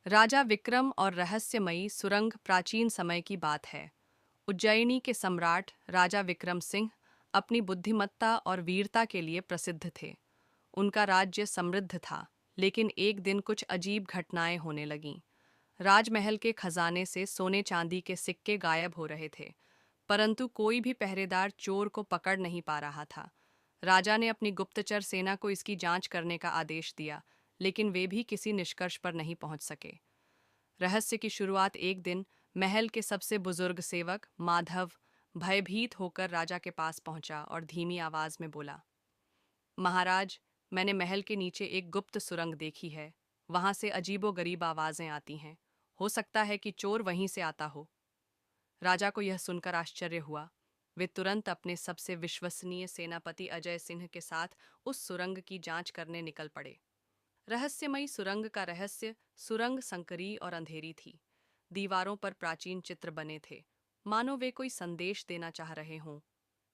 राजा विक्रम और रहस्यमयी सुरंग प्राचीन समय की बात है। उज्जैनी के सम्राट राजा विक्रम सिंह अपनी बुद्धिमत्ता और वीरता के लिए प्रसिद्ध थे। उनका राज्य समृद्ध था, लेकिन एक दिन कुछ अजीब घटनाएं होने लगीं। राजमहल के खजाने से सोने चांदी के सिक्के गायब हो रहे थे, परंतु कोई भी पहरेदार चोर को पकड़ नहीं पा रहा था। राजा ने अपनी गुप्तचर सेना को इसकी जांच करने का आदेश दिया, लेकिन वे भी किसी निष्कर्ष पर नहीं पहुंच सके। रहस्य की शुरुआत एक दिन महल के सबसे बुजुर्ग सेवक माधव भयभीत होकर राजा के पास पहुंचा और धीमी आवाज में बोला, महाराज, मैंने महल के नीचे एक गुप्त सुरंग देखी है। वहां से अजीबोगरीब आवाजें आती हैं। हो सकता है कि चोर वहीं से आता हो। राजा को यह सुनकर आश्चर्य हुआ। वे तुरंत अपने सबसे विश्वसनीय सेनापति अजय सिंह के साथ उस सुरंग की जांच करने निकल पड़े। रहस्यमयी सुरंग का रहस्य, सुरंग संकरी और अंधेरी थी। दीवारों पर प्राचीन चित्र बने थे, मानो वे कोई संदेश देना चाह रहे हों।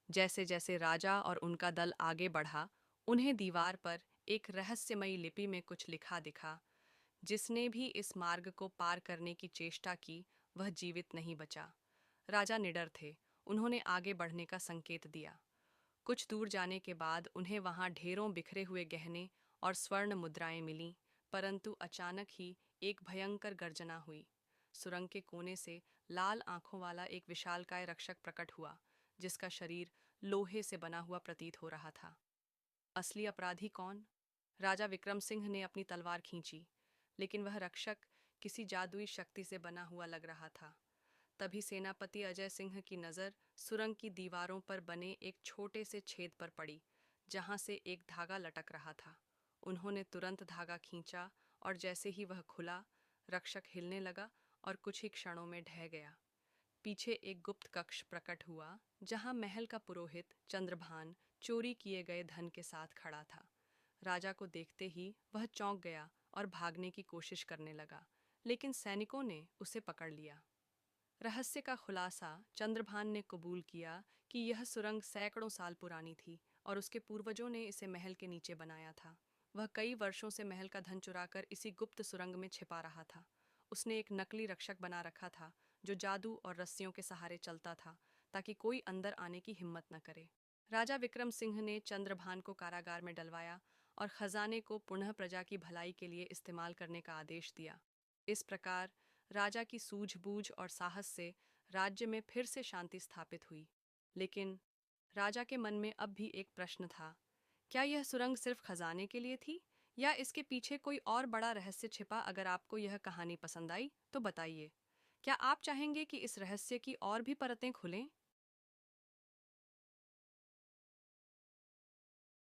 जैसे जैसे राजा और उनका दल आगे बढ़ा, उन्हें दीवार पर एक रहस्यमयी लिपि में कुछ लिखा दिखा। जिसने भी इस मार्ग को पार करने की चेष्टा की, वह जीवित नहीं बचा। राजा निडर थे। उन्होंने आगे बढ़ने का संकेत दिया। कुछ दूर जाने के बाद उन्हें वहां ढेरों बिखरे हुए गहने और स्वर्ण मुद्राएं मिलीं, परंतु अचानक ही एक भयंकर गर्जना हुई। सुरंग के कोने से लाल आंखों वाला एक विशालकाय रक्षक प्रकट हुआ, जिसका शरीर लोहे से बना हुआ प्रतीत हो रहा था। असली अपराधी कौन? राजा विक्रम सिंह ने अपनी तलवार खींची, लेकिन वह रक्षक किसी जादुई शक्ति से बना हुआ लग रहा था। तभी सेनापति अजय सिंह की नज़र सुरंग की दीवारों पर बने एक छोटे से छेद पर पड़ी, जहां से एक धागा लटक रहा था। उन्होंने तुरंत धागा खींचा और जैसे ही वह खुला, रक्षक हिलने लगा और कुछ ही क्षणों में ढह गया। पीछे एक गुप्त कक्ष प्रकट हुआ, जहां महल का पुरोहित चंद्रभान चोरी किए गए धन के साथ खड़ा था। राजा को देखते ही वह चौंक गया और भागने की कोशिश करने लगा, लेकिन सैनिकों ने उसे पकड़ लिया। रहस्य का खुलासा, चंद्रभान ने कबूल किया कि यह सुरंग सैकड़ों साल पुरानी थी और उसके पूर्वजों ने इसे महल के नीचे बनाया था। वह कई वर्षों से महल का धन चुराकर इसी गुप्त सुरंग में छिपा रहा था। उसने एक नकली रक्षक बना रखा था, जो जादू और रस्सियों के सहारे चलता था, ताकि कोई अंदर आने की हिम्मत न करे। राजा विक्रम सिंह ने चंद्रभान को कारागार में डलवाया और खजाने को पुनः प्रजा की भलाई के लिए इस्तेमाल करने का आदेश दिया। इस प्रकार राजा की सूझबूझ और साहस से राज्य में फिर से शांति स्थापित हुई। लेकिन राजा के मन में अब भी एक प्रश्न था। क्या यह सुरंग सिर्फ खजाने के लिए थी, या इसके पीछे कोई और बड़ा रहस्य छिपा? अगर आपको यह कहानी पसंद आई तो बताइए। क्या आप चाहेंगे कि इस रहस्य की और भी परतें खुलें?